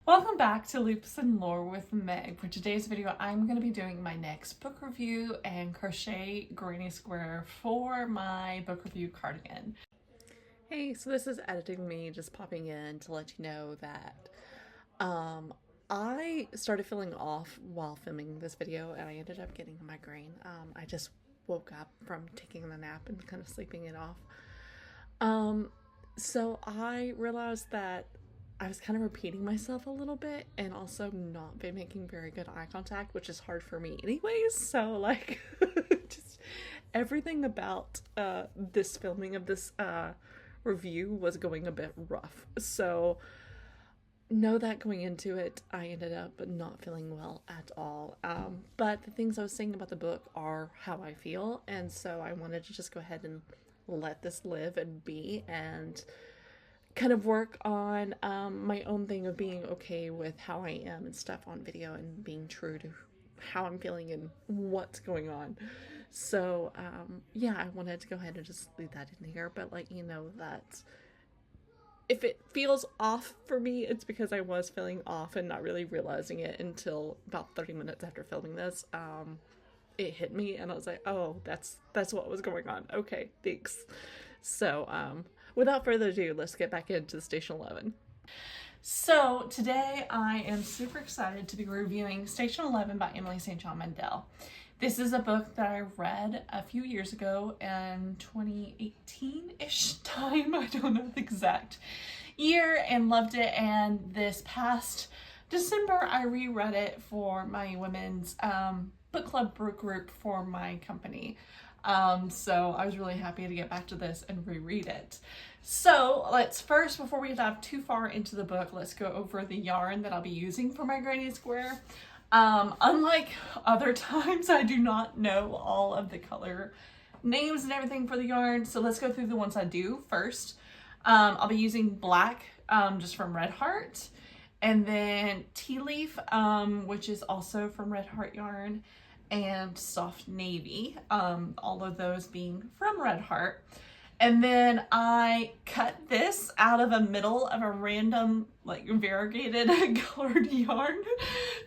Welcome back to Loops and Lore with Meg. For today's video, I'm going to be doing my next book review and crochet granny square for my book review cardigan. Hey, so this is editing me just popping in to let you know that I started feeling off while filming this video and I ended up getting a migraine. I just woke up from taking a nap and kind of sleeping it off. So I realized that I was kind of repeating myself a little bit and also not been making very good eye contact, which is hard for me anyways. So like just everything about this filming of this review was going a bit rough. So know that going into it, I ended up not feeling well at all. But the things I was saying about the book are how I feel, and so I wanted to just go ahead and let this live and be and kind of work on my own thing of being okay with how I am and stuff on video and being true to how I'm feeling and what's going on. So yeah, I wanted to go ahead and just leave that in here, but let you know that if it feels off for me, it's because I was feeling off and not really realizing it until about 30 minutes after filming this. It hit me and I was like, oh, that's what was going on. Okay, thanks. So without further ado, let's get back into Station 11. So today I am super excited to be reviewing Station 11 by Emily St. John Mandel. This is a book that I read a few years ago in 2018-ish time. I don't know the exact year, and loved it. And this past December, I reread it for my women's book club group for my company. So I was really happy to get back to this and reread it. So let's first, before we dive too far into the book, let's go over the yarn that I'll be using for my granny square. Unlike other times, I do not know all of the color names and everything for the yarn, so let's go through the ones I do first. I'll be using black, just from Red Heart, and then tea leaf, which is also from Red Heart yarn, and soft navy, all of those being from Red Heart. And then I cut this out of the middle of a random, like, variegated colored yarn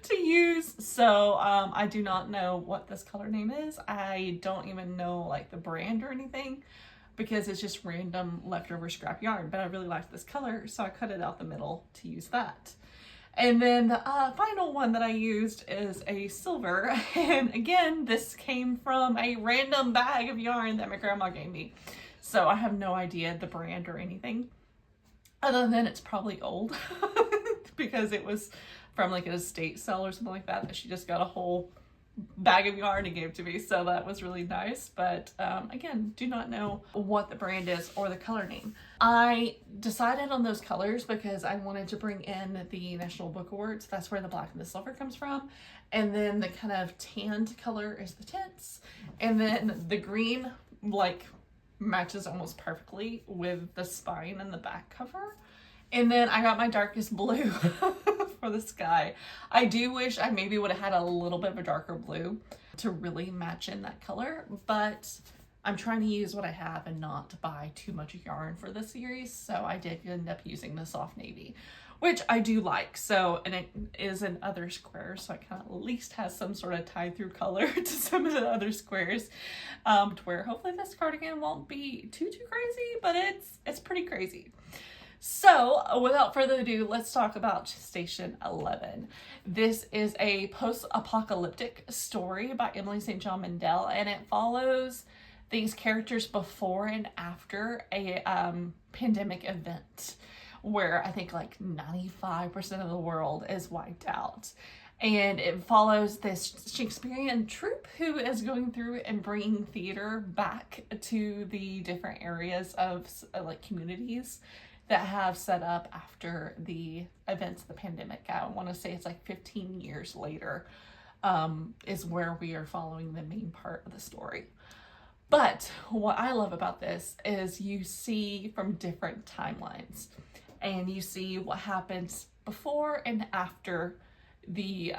to use. So I do not know what this color name is. I don't even know like the brand or anything because it's just random leftover scrap yarn, but I really liked this color, so I cut it out the middle to use that. And then the final one that I used is a silver. And again, this came from a random bag of yarn that my grandma gave me. So I have no idea the brand or anything, other than it's probably old because it was from like an estate sale or something like that, that she just got a whole bag of yarn and gave to me. So that was really nice. But again, do not know what the brand is or the color name. I decided on those colors because I wanted to bring in the National Book Awards. That's where the black and the silver comes from. And then the kind of tanned color is the tints. And then the green, like, matches almost perfectly with the spine and the back cover. And then I got my darkest blue for the sky. I do wish I maybe would have had a little bit of a darker blue to really match in that color, but I'm trying to use what I have and not to buy too much yarn for this series. So I did end up using the soft navy, which I do like. So, and it is in other squares, so I kind of at least has some sort of tie through color to some of the other squares, to where hopefully this cardigan won't be too crazy, but it's pretty crazy. So without further ado, let's talk about Station 11. This is a post-apocalyptic story by Emily St. John Mandel, and it follows these characters before and after a pandemic event where I think like 95% of the world is wiped out. And it follows this Shakespearean troupe who is going through and bringing theater back to the different areas of like communities that have set up after the events of the pandemic. I want to say it's like 15 years later is where we are following the main part of the story. But what I love about this is you see from different timelines and you see what happens before and after the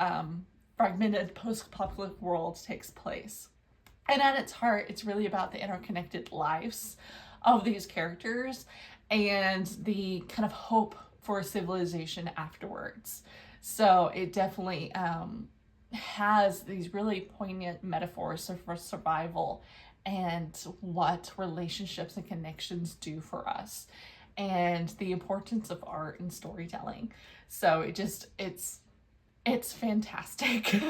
fragmented post-apocalyptic world takes place. And at its heart, it's really about the interconnected lives of these characters and the kind of hope for civilization afterwards. So it definitely has these really poignant metaphors for survival and what relationships and connections do for us, and the importance of art and storytelling. So it's fantastic.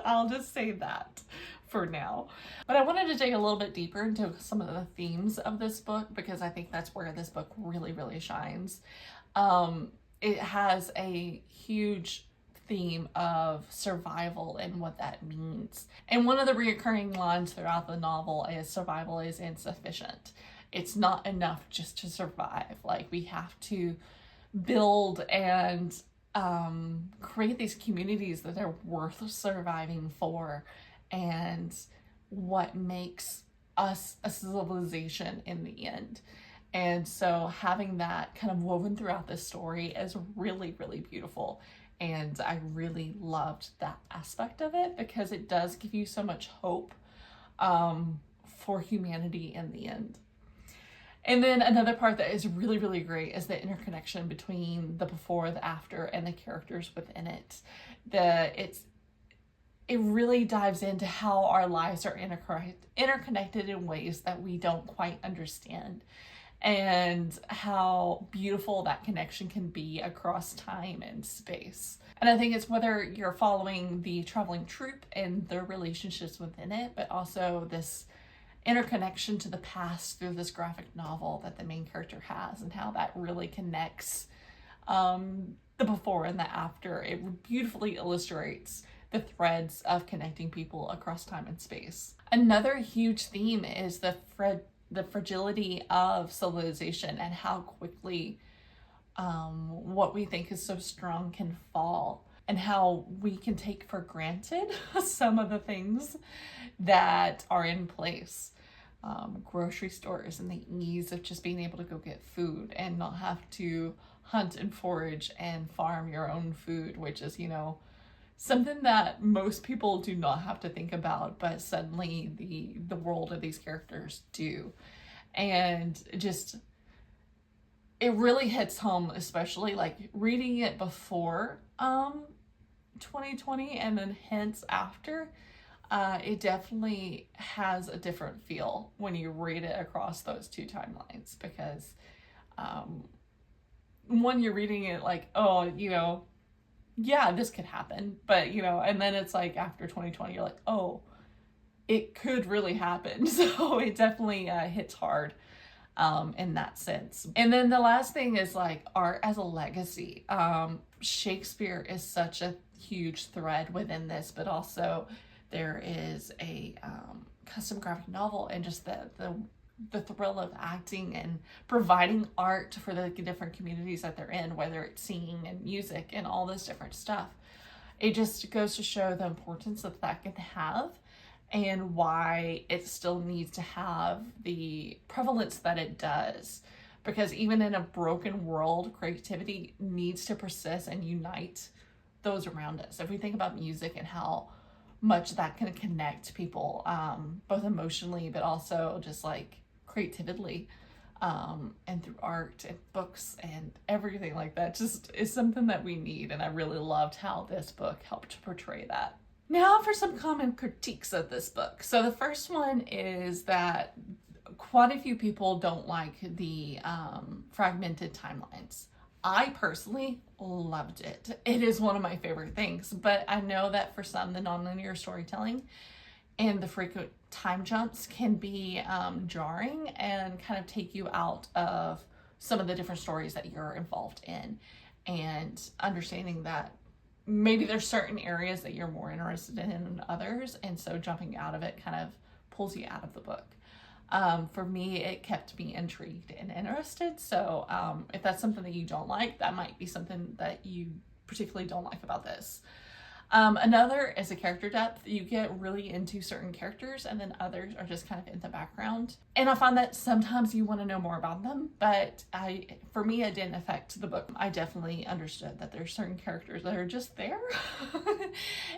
I'll just say that for now. But I wanted to dig a little bit deeper into some of the themes of this book, because I think that's where this book really, really shines. It has a huge theme of survival and what that means. And one of the reoccurring lines throughout the novel is survival is insufficient. It's not enough just to survive. Like, we have to build and create these communities that are worth surviving for, and what makes us a civilization in the end. And so having that kind of woven throughout this story is really, really beautiful. And I really loved that aspect of it, because it does give you so much hope for humanity in the end. And then another part that is really, really great is the interconnection between the before, the after, and the characters within it. It really dives into how our lives are interconnected in ways that we don't quite understand, and how beautiful that connection can be across time and space. And I think it's whether you're following the traveling troupe and their relationships within it, but also this interconnection to the past through this graphic novel that the main character has, and how that really connects the before and the after. It beautifully illustrates the threads of connecting people across time and space. Another huge theme is the fragility of civilization, and how quickly what we think is so strong can fall, and how we can take for granted some of the things that are in place. Grocery stores and the ease of just being able to go get food and not have to hunt and forage and farm your own food, which is, something that most people do not have to think about, but suddenly the world of these characters do. And just, it really hits home, especially like reading it before 2020 and then hence after. It definitely has a different feel when you read it across those two timelines, because one, you're reading it like, oh, yeah, this could happen, but and then it's like after 2020, you're like, oh, it could really happen. So it definitely hits hard in that sense. And then the last thing is like art as a legacy. Shakespeare is such a huge thread within this, but also there is a custom graphic novel, and just the thrill of acting and providing art for the different communities that they're in, whether it's singing and music and all this different stuff. It just goes to show the importance that can have, and why it still needs to have the prevalence that it does. Because even in a broken world, creativity needs to persist and unite those around us. If we think about music and how much that can connect people, both emotionally, but also just like creatively, and through art and books and everything like that, just is something that we need. And I really loved how this book helped to portray that. Now for some common critiques of this book. So the first one is that quite a few people don't like the fragmented timelines. I personally loved it. It is one of my favorite things, but I know that for some, the nonlinear storytelling and the frequent time jumps can be jarring and kind of take you out of some of the different stories that you're involved in, and understanding that maybe there's certain areas that you're more interested in than others, and so jumping out of it kind of pulls you out of the book. For me, it kept me intrigued and interested. So if that's something that you don't like, that might be something that you particularly don't like about this. Another is the character depth. You get really into certain characters, and then others are just kind of in the background. And I find that sometimes you want to know more about them, but for me, it didn't affect the book. I definitely understood that there's certain characters that are just there.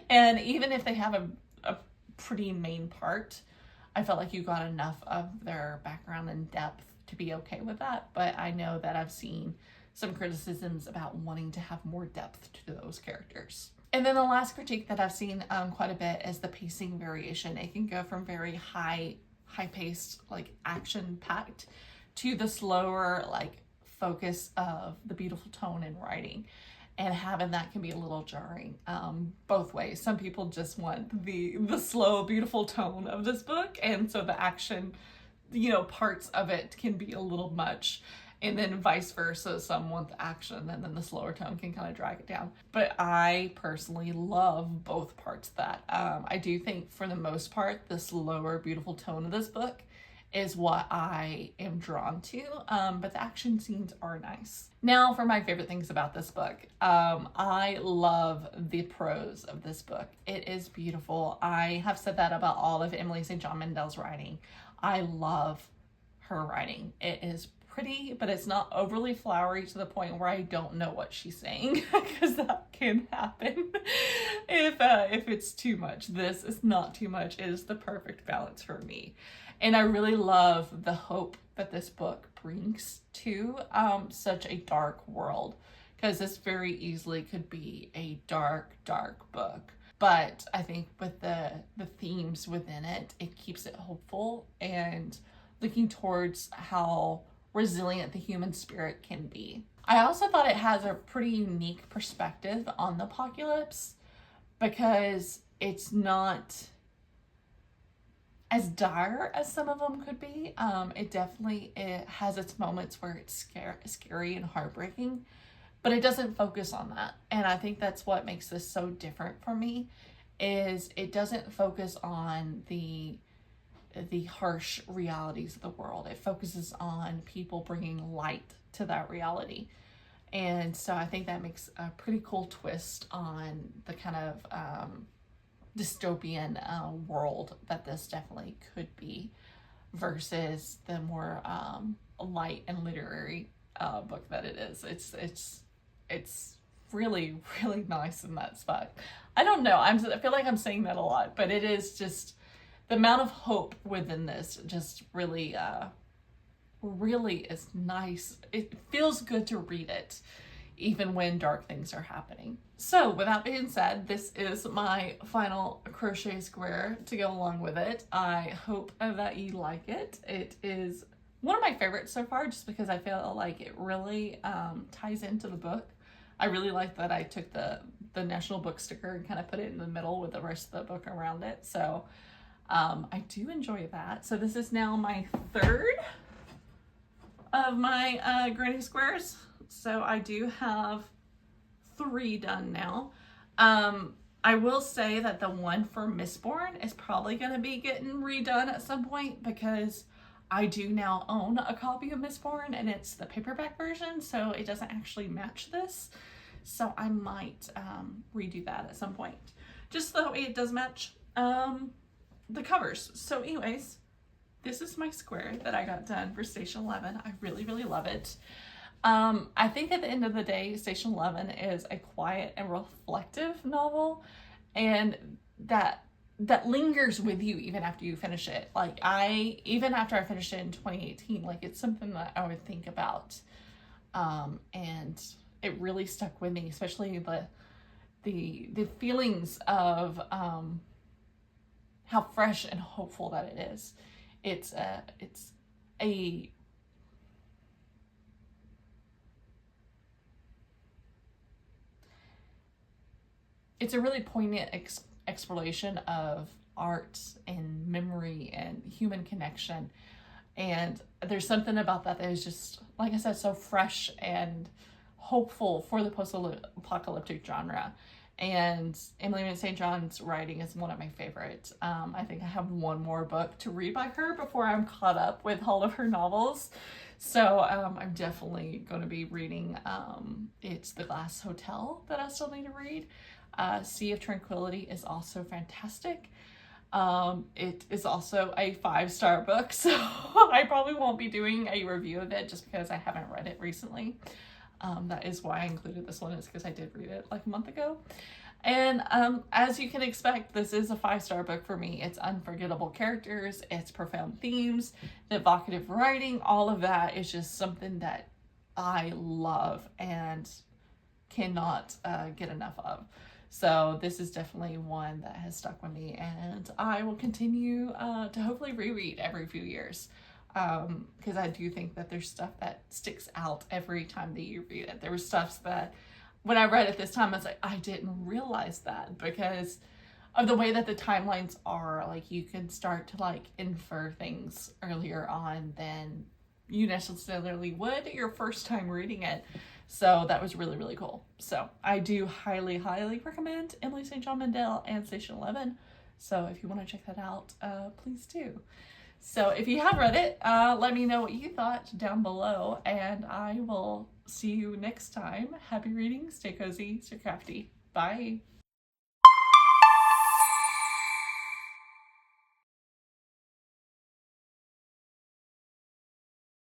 And even if they have a pretty main part, I felt like you got enough of their background and depth to be okay with that. But I know that I've seen some criticisms about wanting to have more depth to those characters. And then the last critique that I've seen quite a bit is the pacing variation. It can go from very high-paced, like action-packed, to the slower, like focus of the beautiful tone in writing. And having that can be a little jarring both ways. Some people just want the slow, beautiful tone of this book, and so the action, parts of it can be a little much. And then vice versa, some want the action and then the slower tone can kind of drag it down. But I personally love both parts of that. I do think for the most part, the slower, beautiful tone of this book is what I am drawn to, but the action scenes are nice. Now for my favorite things about this book. I love the prose of this book. It is beautiful. I have said that about all of Emily St. John Mandel's writing. I love her writing. It is pretty, but it's not overly flowery to the point where I don't know what she's saying, because that can happen if it's too much. This is not too much. It is the perfect balance for me. And I really love the hope that this book brings to such a dark world, because this very easily could be a dark, dark book. But I think with the themes within it, it keeps it hopeful and looking towards how resilient the human spirit can be. I also thought it has a pretty unique perspective on the apocalypse, because it's not as dire as some of them could be. It has its moments where it's scary and heartbreaking, but it doesn't focus on that. And I think that's what makes this so different for me, is it doesn't focus on the harsh realities of the world. It focuses on people bringing light to that reality. And so I think that makes a pretty cool twist on the kind of dystopian world that this definitely could be, versus the more light and literary book that it is. It's really, really nice in that spot. I don't know, I feel like I'm saying that a lot, but it is just the amount of hope within this just really is nice. It feels good to read it, even when dark things are happening. So with that being said, this is my final crochet square to go along with it. I hope that you like it. It is one of my favorites so far, just because I feel like it really ties into the book. I really like that I took the National Book sticker and kind of put it in the middle with the rest of the book around it. So I do enjoy that. So this is now my third of my granny squares. So I do have 3 done now. I will say that the one for Mistborn is probably going to be getting redone at some point, because I do now own a copy of Mistborn, and it's the paperback version, so it doesn't actually match this. So I might redo that at some point, just so that way it does match the covers. So anyways, this is my square that I got done for Station 11. I really, really love it. I think at the end of the day, Station 11 is a quiet and reflective novel, and that lingers with you even after you finish it. Like even after I finished it in 2018, like it's something that I would think about, and it really stuck with me, especially the feelings of how fresh and hopeful that it is. It's a really poignant exploration of art and memory and human connection. And there's something about that is just, like I said, so fresh and hopeful for the post-apocalyptic genre. And Emily St. John's writing is one of my favorites. I think I have one more book to read by her before I'm caught up with all of her novels. So I'm definitely going to be reading, it's The Glass Hotel that I still need to read. Sea of Tranquility is also fantastic. It is also a 5-star book, so I probably won't be doing a review of it just because I haven't read it recently. That is why I included this one, is because I did read it like a month ago. And as you can expect, this is a 5-star book for me. It's unforgettable characters, it's profound themes, the evocative writing, all of that is just something that I love and cannot get enough of. So this is definitely one that has stuck with me, and I will continue to hopefully reread every few years, because I do think that there's stuff that sticks out every time that you read it. There was stuff that when I read it this time, I was like, I didn't realize that, because of the way that the timelines are. Like, you can start to like infer things earlier on than you necessarily would your first time reading it. So that was really, really cool. So I do highly, highly recommend Emily St. John Mandel and Station 11. So if you want to check that out, please do. So if you have read it, let me know what you thought down below, and I will see you next time. Happy reading, stay cozy, stay crafty. Bye.